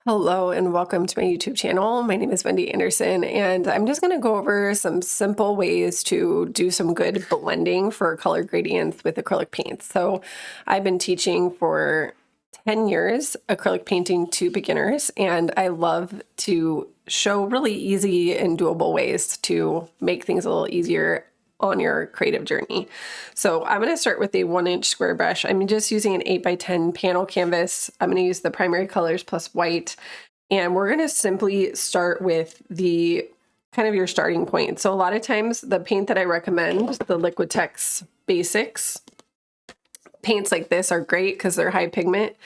Hello and welcome to my YouTube channel. My name is Wendy Anderson and I'm just going to go over some simple ways to do some good blending for color gradients with acrylic paints. So I've been teaching for 10 years acrylic painting to beginners, and I love to show really easy and doable ways to make things a little easier on your creative journey. So I'm going to start with a 1-inch square brush. I'm just using an 8x10 panel canvas. I'm going to use the primary colors plus white. And we're going to simply start with the kind of your starting point. So a lot of times the paint that I recommend, the Liquitex Basics, paints like this are great because they're high pigment.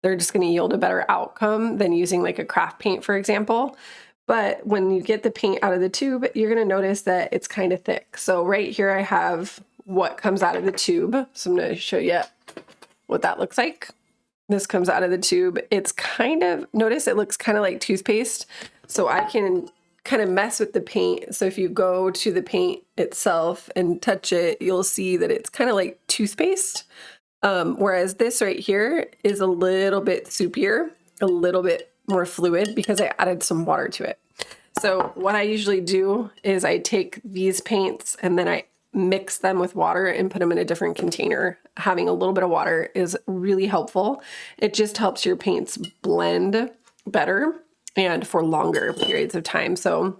They're just going to yield a better outcome than using like a craft paint, for example. But when you get the paint out of the tube, you're going to notice that it's kind of thick. So right here I have what comes out of the tube. So I'm going to show you what that looks like. This comes out of the tube. It's kind of, notice it looks kind of like toothpaste. So I can kind of mess with the paint. So if you go to the paint itself and touch it, you'll see that it's kind of like toothpaste. Whereas this right here is a little bit soupier, a little bit more fluid because I added some water to it. So what I usually do is I take these paints and then I mix them with water and put them in a different container. Having a little bit of water is really helpful. It just helps your paints blend better and for longer periods of time. So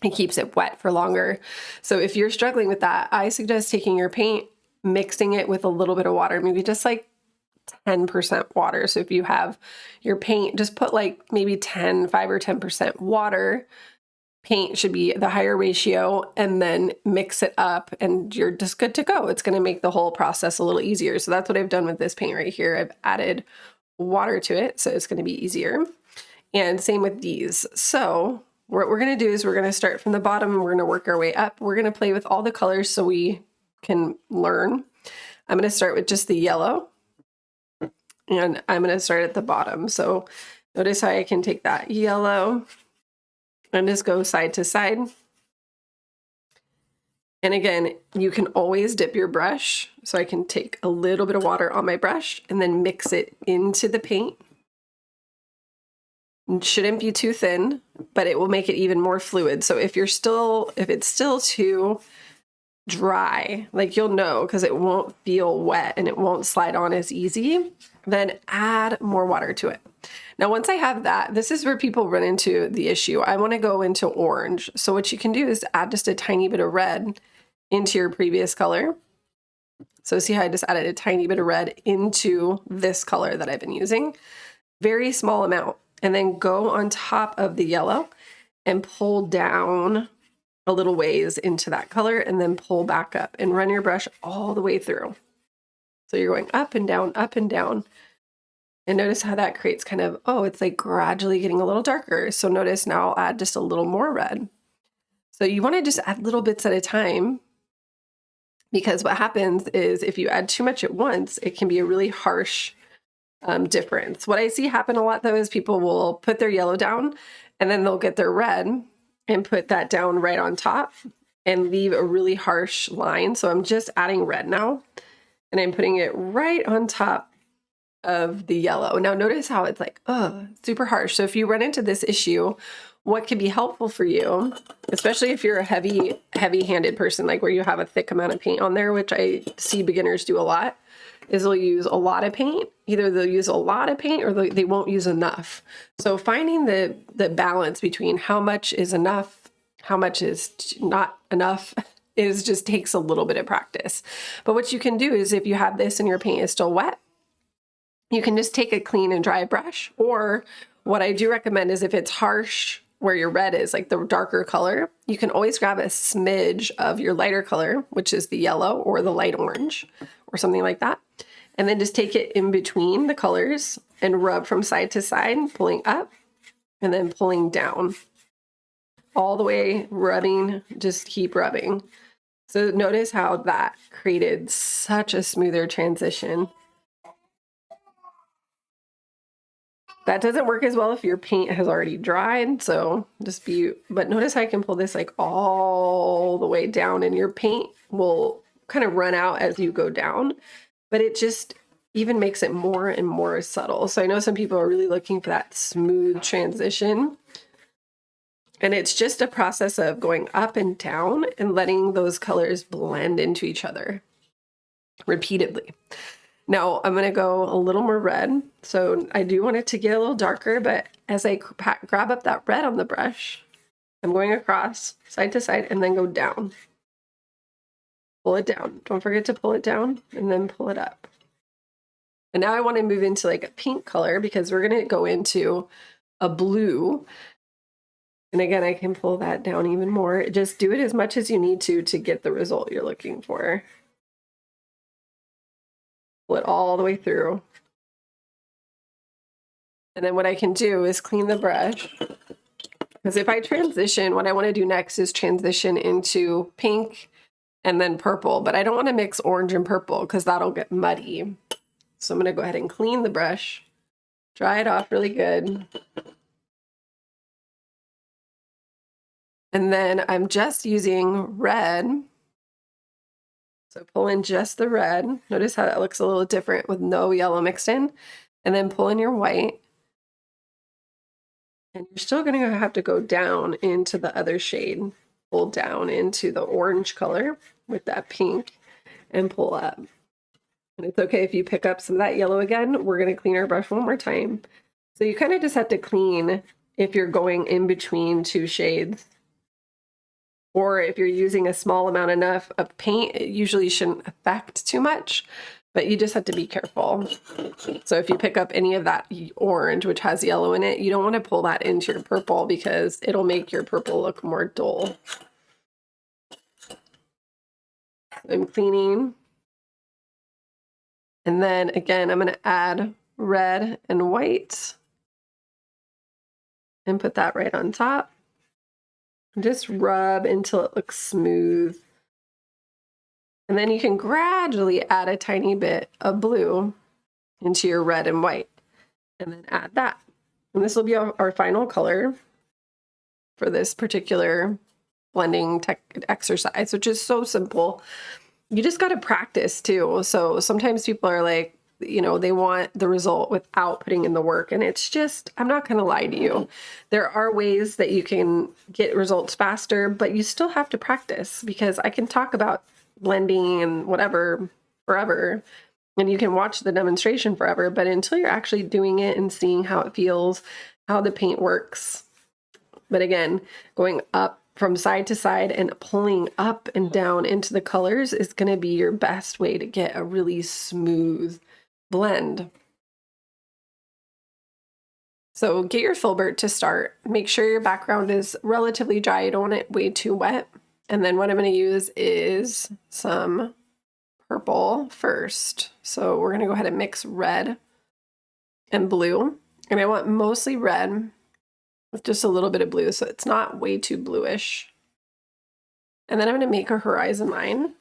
it keeps it wet for longer. So if you're struggling with that, I suggest taking your paint, mixing it with a little bit of water, maybe just like 10% water. So if you have your paint, just put like maybe 5 or 10% water. Paint should be the higher ratio, and then mix it up and you're just good to go. It's going to make the whole process a little easier. So that's what I've done with this paint right here. I've added water to it, so it's going to be easier. And same with these. So what we're going to do is we're going to start from the bottom and we're going to work our way up. We're going to play with all the colors so we can learn. I'm going to start with just the yellow. And I'm going to start at the bottom. So notice how I can take that yellow and just go side to side. And again, you can always dip your brush. So I can take a little bit of water on my brush and then mix it into the paint. It shouldn't be too thin, but it will make it even more fluid. So if it's still too dry, like you'll know because it won't feel wet and it won't slide on as easy, then add more water to it. Now, once I have that, this is where people run into the issue. I want to go into orange. So what you can do is add just a tiny bit of red into your previous color. So see how I just added a tiny bit of red into this color that I've been using? Very small amount. And then go on top of the yellow and pull down a little ways into that color and then pull back up and run your brush all the way through. So you're going up and down, up and down. And notice how that creates kind of, it's like gradually getting a little darker. So notice now I'll add just a little more red. So you want to just add little bits at a time, because what happens is if you add too much at once, it can be a really harsh difference. What I see happen a lot though is people will put their yellow down and then they'll get their red and put that down right on top and leave a really harsh line. So I'm just adding red now and I'm putting it right on top of the yellow. Now notice how it's like, super harsh. So if you run into this issue, what could be helpful for you, especially if you're a heavy-handed person, like where you have a thick amount of paint on there, which I see beginners do a lot, is they'll use a lot of paint. Either they'll use a lot of paint or they won't use enough. So finding the balance between how much is enough, how much is not enough just takes a little bit of practice. But what you can do is if you have this and your paint is still wet, you can just take a clean and dry brush. Or what I do recommend is if it's harsh where your red is, like the darker color, you can always grab a smidge of your lighter color, which is the yellow or the light orange or something like that. And then just take it in between the colors and rub from side to side, pulling up and then pulling down. All the way rubbing, just keep rubbing. So notice how that created such a smoother transition. That doesn't work as well if your paint has already dried, so but notice how I can pull this like all the way down and your paint will kind of run out as you go down, but it just even makes it more and more subtle. So I know some people are really looking for that smooth transition. And it's just a process of going up and down and letting those colors blend into each other repeatedly. Now I'm going to go a little more red. So I do want it to get a little darker, but as I grab up that red on the brush, I'm going across side to side and then go down. Pull it down. Don't forget to pull it down and then pull it up. And now I want to move into like a pink color because we're going to go into a blue. And again, I can pull that down even more. Just do it as much as you need to get the result you're looking for. Pull it all the way through. And then what I can do is clean the brush. Because if I transition, what I want to do next is transition into pink and then purple. But I don't want to mix orange and purple because that'll get muddy. So I'm going to go ahead and clean the brush, dry it off really good. And then I'm just using red. So pull in just the red. Notice how that looks a little different with no yellow mixed in. And then pull in your white. And you're still going to have to go down into the other shade. Pull down into the orange color with that pink and pull up. And it's okay if you pick up some of that yellow again. We're going to clean our brush one more time. So you kind of just have to clean if you're going in between two shades. Or if you're using a small amount enough of paint, it usually shouldn't affect too much, but you just have to be careful. So if you pick up any of that orange, which has yellow in it, you don't want to pull that into your purple because it'll make your purple look more dull. I'm cleaning. And then again, I'm going to add red and white and put that right on top. Just rub until it looks smooth. And then you can gradually add a tiny bit of blue into your red and white. And then add that. And this will be our final color for this particular blending exercise, which is so simple. You just got to practice too. So sometimes people are like, you know, they want the result without putting in the work. And it's just, I'm not going to lie to you. There are ways that you can get results faster, but you still have to practice because I can talk about blending and whatever forever. And you can watch the demonstration forever, but until you're actually doing it and seeing how it feels, how the paint works. But again, going up from side to side and pulling up and down into the colors is going to be your best way to get a really smooth blend. So get your filbert to start. Make sure your background is relatively dry. You don't want it way too wet. And then what I'm going to use is some purple first. So we're going to go ahead and mix red and blue. And I want mostly red with just a little bit of blue, so it's not way too bluish. And then I'm going to make a horizon line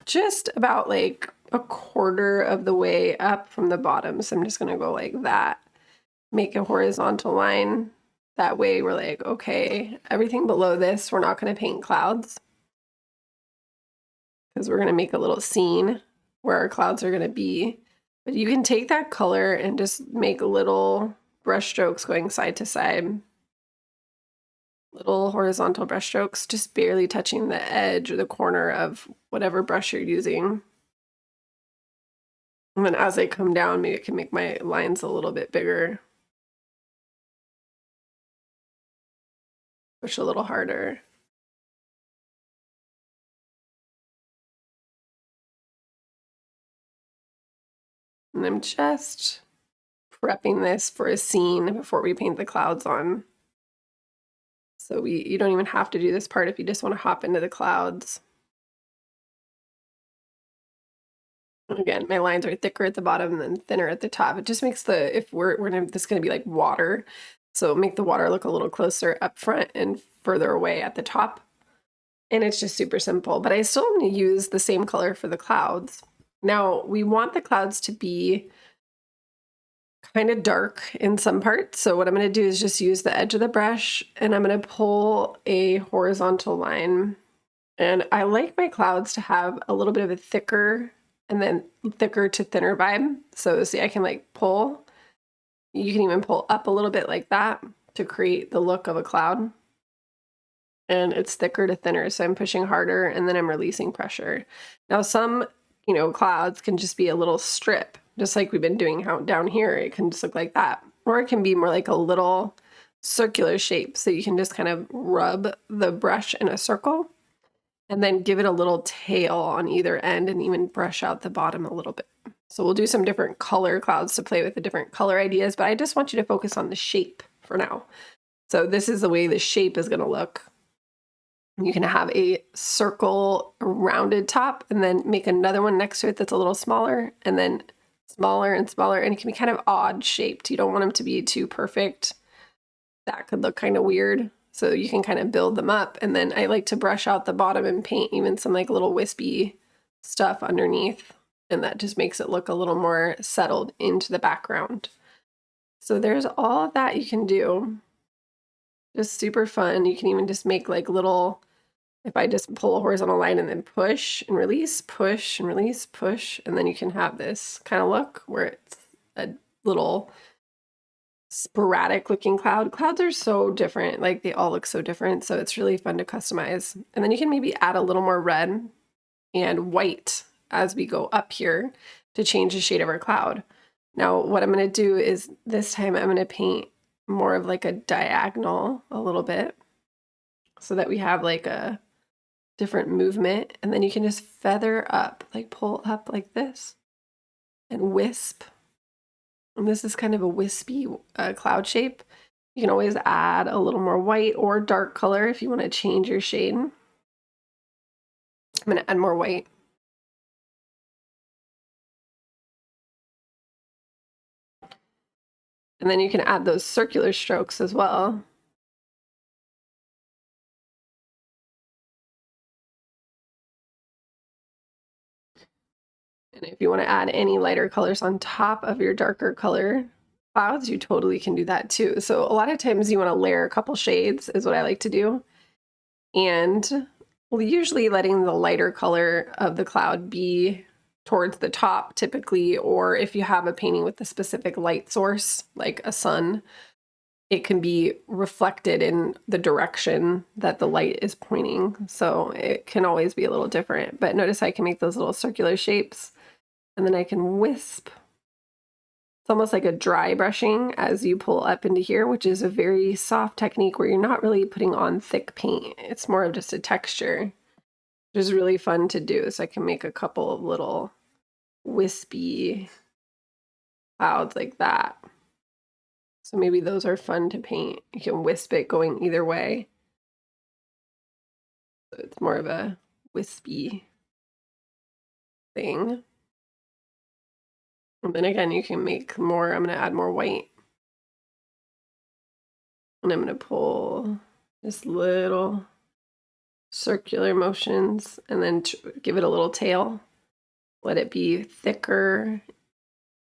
just about like a quarter of the way up from the bottom. So I'm just going to go like that, make a horizontal line. That way we're like, okay, everything below this, we're not going to paint clouds because we're going to make a little scene where our clouds are going to be. But you can take that color and just make little brush strokes going side to side. Little horizontal brush strokes, just barely touching the edge or the corner of whatever brush you're using. And then as I come down, maybe I can make my lines a little bit bigger. Push a little harder. And I'm just prepping this for a scene before we paint the clouds on. So you don't even have to do this part if you just want to hop into the clouds. And again, my lines are thicker at the bottom and then thinner at the top. It just makes the, if this is going to be like water, so make the water look a little closer up front and further away at the top. And it's just super simple, but I still am going to use the same color for the clouds. Now we want the clouds to be kind of dark in some parts. So what I'm going to do is just use the edge of the brush and I'm going to pull a horizontal line. And I like my clouds to have a little bit of a thicker and then thicker to thinner vibe. So see, I can like pull. You can even pull up a little bit like that to create the look of a cloud. And it's thicker to thinner, so I'm pushing harder and then I'm releasing pressure. Now some, clouds can just be a little strip, just like we've been doing down here. It can just look like that. Or it can be more like a little circular shape. So you can just kind of rub the brush in a circle and then give it a little tail on either end and even brush out the bottom a little bit. So we'll do some different color clouds to play with the different color ideas, but I just want you to focus on the shape for now. So this is the way the shape is going to look. You can have a circle, rounded top, and then make another one next to it that's a little smaller, and then smaller and smaller, and it can be kind of odd shaped. You don't want them to be too perfect. That could look kind of weird. So you can kind of build them up, and then I like to brush out the bottom and paint even some like little wispy stuff underneath, and that just makes it look a little more settled into the background. So there's all of that you can do. Just super fun. You can even just make like little, if I just pull a horizontal line and then push and release, push and release, push, and then you can have this kind of look where it's a little sporadic looking cloud. Clouds are so different, like they all look so different, so it's really fun to customize. And then you can maybe add a little more red and white as we go up here to change the shade of our cloud. Now what I'm going to do is this time I'm going to paint more of like a diagonal a little bit so that we have like a different movement, and then you can just feather up, like pull up like this and wisp. And this is kind of a wispy cloud shape. You can always add a little more white or dark color if you want to change your shade. I'm going to add more white. And then you can add those circular strokes as well. And if you want to add any lighter colors on top of your darker color clouds, you totally can do that too. So a lot of times you want to layer a couple shades is what I like to do. And usually letting the lighter color of the cloud be towards the top typically, or if you have a painting with a specific light source, like a sun, it can be reflected in the direction that the light is pointing. So it can always be a little different, but notice I can make those little circular shapes and then I can wisp. It's almost like a dry brushing as you pull up into here, which is a very soft technique where you're not really putting on thick paint. It's more of just a texture, which is really fun to do. So I can make a couple of little wispy clouds like that. So maybe those are fun to paint. You can wisp it going either way. So it's more of a wispy thing. And then again, you can make more. I'm going to add more white. And I'm going to pull just little circular motions and then give it a little tail. Let it be thicker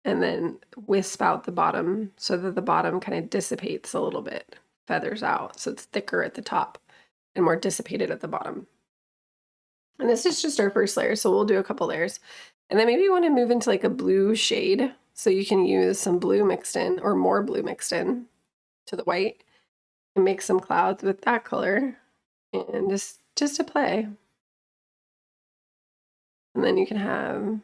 and then wisp out the bottom so that the bottom kind of dissipates a little bit, feathers out. So it's thicker at the top and more dissipated at the bottom. And this is just our first layer, so we'll do a couple layers. And then maybe you want to move into like a blue shade. So you can use some blue mixed in or more blue mixed in to the white and make some clouds with that color and just to play. And then you can have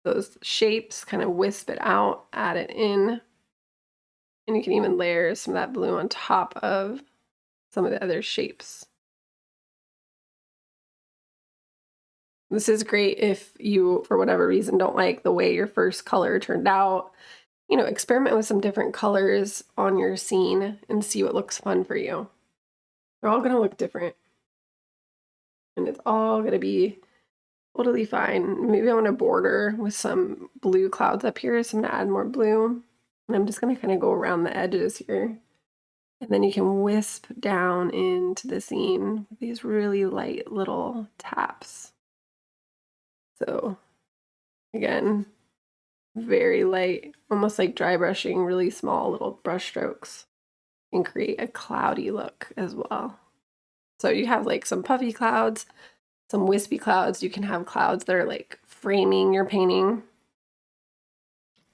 those shapes, kind of wisp it out, add it in. And you can even layer some of that blue on top of some of the other shapes. This is great if you, for whatever reason, don't like the way your first color turned out. You know, experiment with some different colors on your scene and see what looks fun for you. They're all going to look different. And it's all going to be totally fine. Maybe I want to border with some blue clouds up here, so I'm going to add more blue. And I'm just going to kind of go around the edges here. And then you can wisp down into the scene with these really light little taps. So again, very light, almost like dry brushing, really small little brush strokes and create a cloudy look as well. So you have like some puffy clouds, some wispy clouds. You can have clouds that are like framing your painting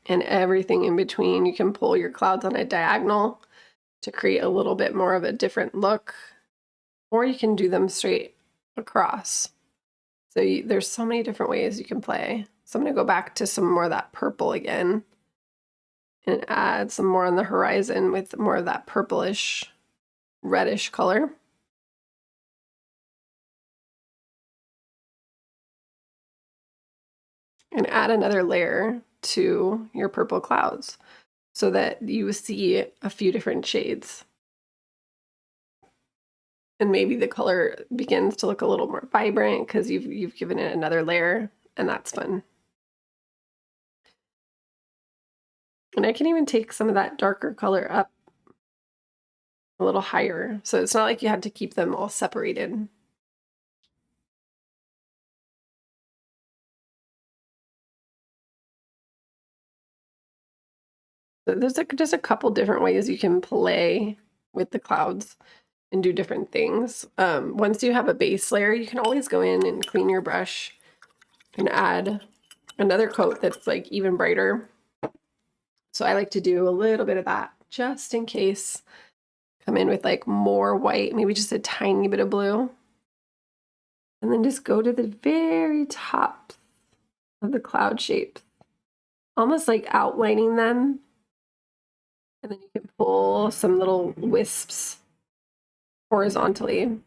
and everything in between. You can pull your clouds on a diagonal to create a little bit more of a different look, or you can do them straight across. So there's so many different ways you can play. So I'm going to go back to some more of that purple again and add some more on the horizon with more of that purplish, reddish color. And add another layer to your purple clouds so that you see a few different shades. And maybe the color begins to look a little more vibrant because you've given it another layer, and that's fun. And I can even take some of that darker color up a little higher. So it's not like you had to keep them all separated. So there's just a couple different ways you can play with the clouds and do different things. Once you have a base layer, you can always go in and clean your brush and add another coat that's like even brighter. So I like to do a little bit of that just in case. Come in with like more white, maybe just a tiny bit of blue. And then just go to the very top of the cloud shapes, almost like outlining them. And then you can pull some little wisps horizontally.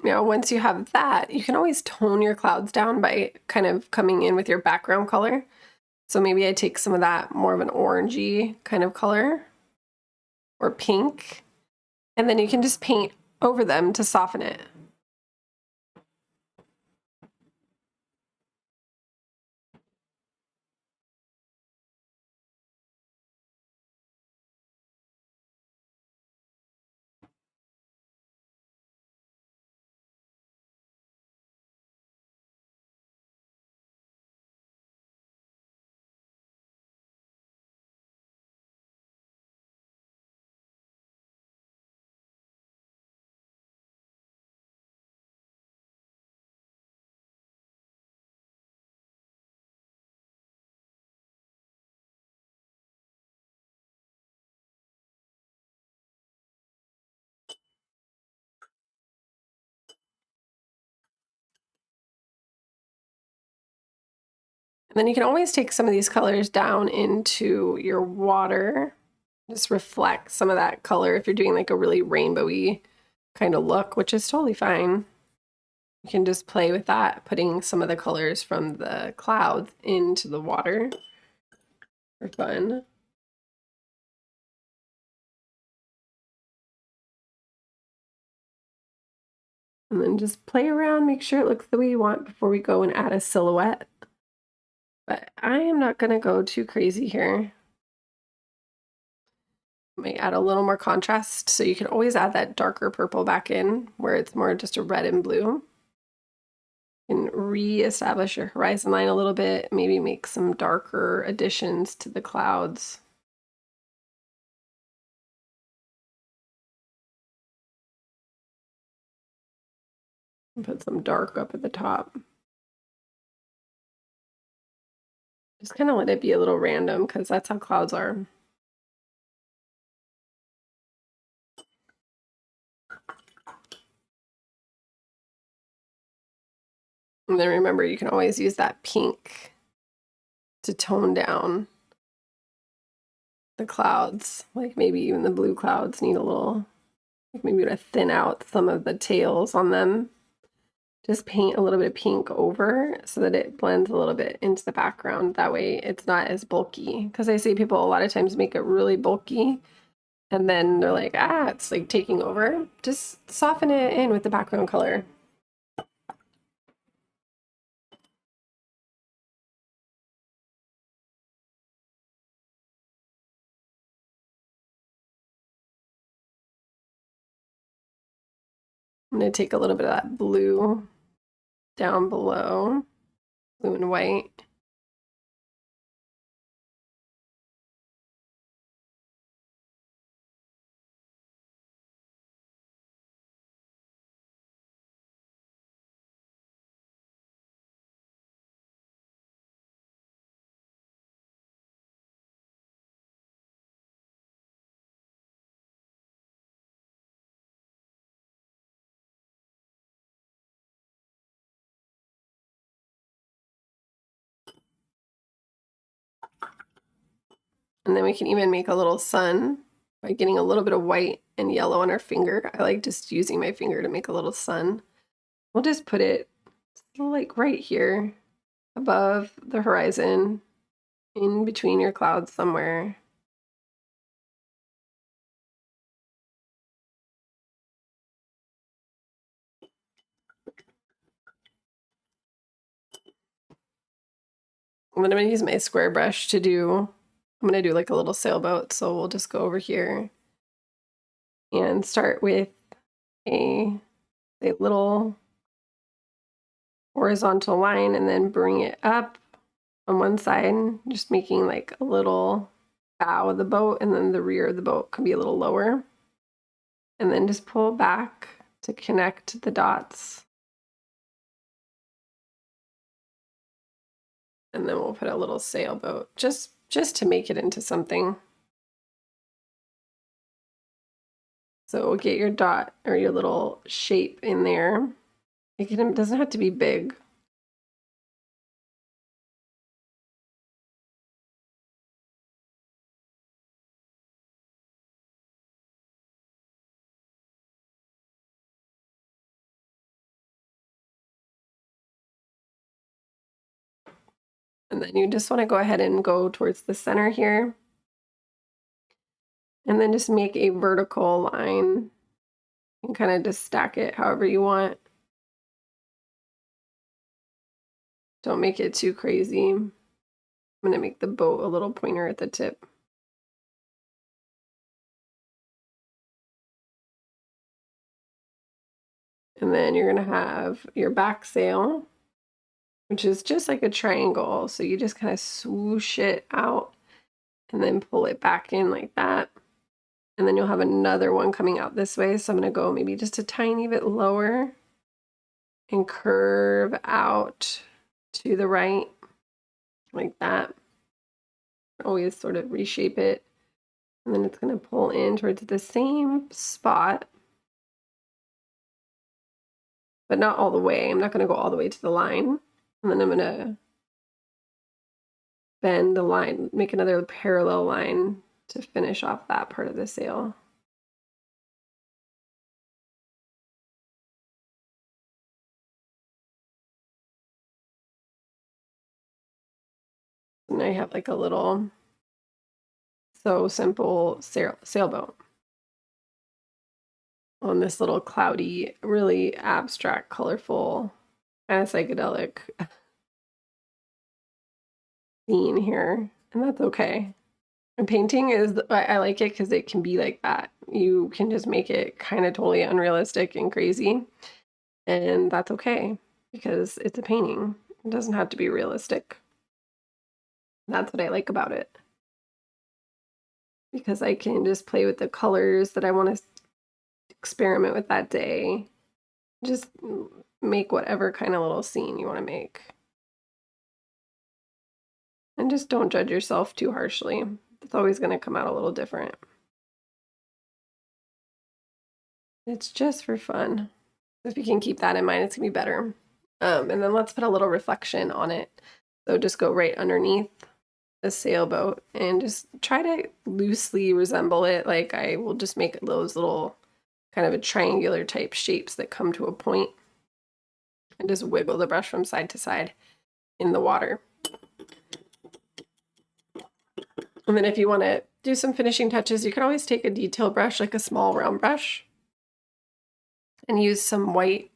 Now, once you have that, you can always tone your clouds down by kind of coming in with your background color. So maybe I take some of that more of an orangey kind of color or pink, and then you can just paint over them to soften it. And then you can always take some of these colors down into your water. Just reflect some of that color if you're doing like a really rainbowy kind of look, which is totally fine. You can just play with that, putting some of the colors from the clouds into the water for fun. And then just play around, make sure it looks the way you want before we go and add a silhouette. But I am not going to go too crazy here. Might add a little more contrast, so you can always add that darker purple back in where it's more just a red and blue. You can re-establish your horizon line a little bit, maybe make some darker additions to the clouds. And put some dark up at the top. Just kind of let it be a little random because that's how clouds are. And then remember, you can always use that pink to tone down the clouds, like maybe even the blue clouds need a little, like maybe to thin out some of the tails on them. Just paint a little bit of pink over so that it blends a little bit into the background. That way it's not as bulky. Because I see people a lot of times make it really bulky and then they're like, ah, it's like taking over. Just soften it in with the background color. I'm going to take a little bit of that blue down below, blue and white. And then we can even make a little sun by getting a little bit of white and yellow on our finger. I like just using my finger to make a little sun. We'll just put it like right here above the horizon, in between your clouds somewhere. I'm gonna use my square brush to do, I'm gonna do like a little sailboat. So we'll just go over here and start with a little horizontal line and then bring it up on one side, just making like a little bow of the boat, and then the rear of the boat can be a little lower. And then just pull back to connect the dots. And then we'll put a little sailboat just to make it into something. So get your dot or your little shape in there. It doesn't have to be big. And then you just want to go ahead and go towards the center here. And then just make a vertical line and kind of just stack it however you want. Don't make it too crazy. I'm going to make the boat a little pointer at the tip. And then you're going to have your back sail, which is just like a triangle. So you just kind of swoosh it out and then pull it back in like that. And then you'll have another one coming out this way. So I'm going to go maybe just a tiny bit lower and curve out to the right like that. Always sort of reshape it. And then it's going to pull in towards the same spot, but not all the way. I'm not going to go all the way to the line. And then I'm going to bend the line, make another parallel line to finish off that part of the sail. And I have like a little so simple sailboat on this little cloudy, really abstract, colorful, kind of psychedelic scene here. And that's okay. And painting is, I like it because it can be like that. You can just make it kind of totally unrealistic and crazy. And that's okay because it's a painting. It doesn't have to be realistic. That's what I like about it. Because I can just play with the colors that I want to experiment with that day. Just make whatever kind of little scene you want to make. And just don't judge yourself too harshly. It's always going to come out a little different. It's just for fun. If you can keep that in mind, it's going to be better. And then let's put a little reflection on it. So just go right underneath a sailboat and just try to loosely resemble it. Like I will just make those little kind of a triangular type shapes that come to a point and just wiggle the brush from side to side in the water. And then if you want to do some finishing touches, you can always take a detail brush, like a small round brush, and use some white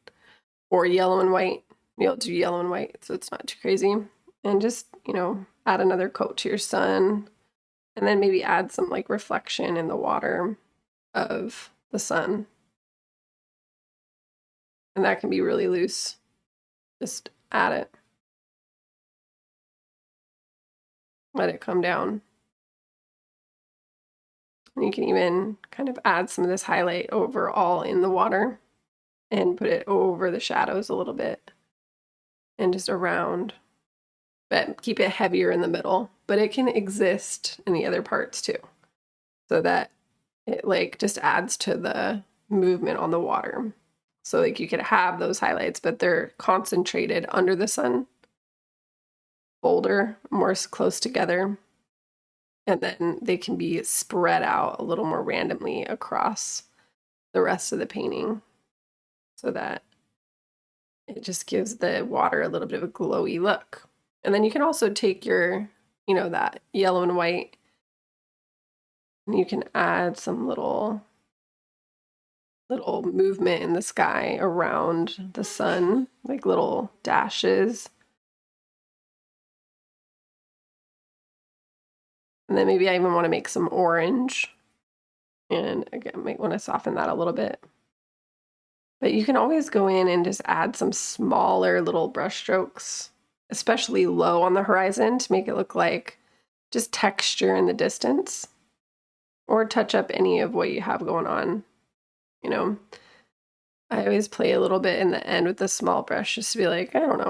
or yellow and white. You'll do yellow and white so it's not too crazy. And just, add another coat to your sun. And then maybe add some like reflection in the water of the sun. And that can be really loose. Just add it. Let it come down. And you can even kind of add some of this highlight over all in the water and put it over the shadows a little bit and just around, but keep it heavier in the middle. But it can exist in the other parts too, so that it like just adds to the movement on the water. So like you could have those highlights, but they're concentrated under the sun, bolder, more close together. And then they can be spread out a little more randomly across the rest of the painting so that it just gives the water a little bit of a glowy look. And then you can also take your, that yellow and white, and you can add some little movement in the sky around the sun, like little dashes. And then maybe I even want to make some orange. And again, I might want to soften that a little bit. But you can always go in and just add some smaller little brush strokes, especially low on the horizon, to make it look like just texture in the distance, or touch up any of what you have going on. I always play a little bit in the end with the small brush just to be like, I don't know,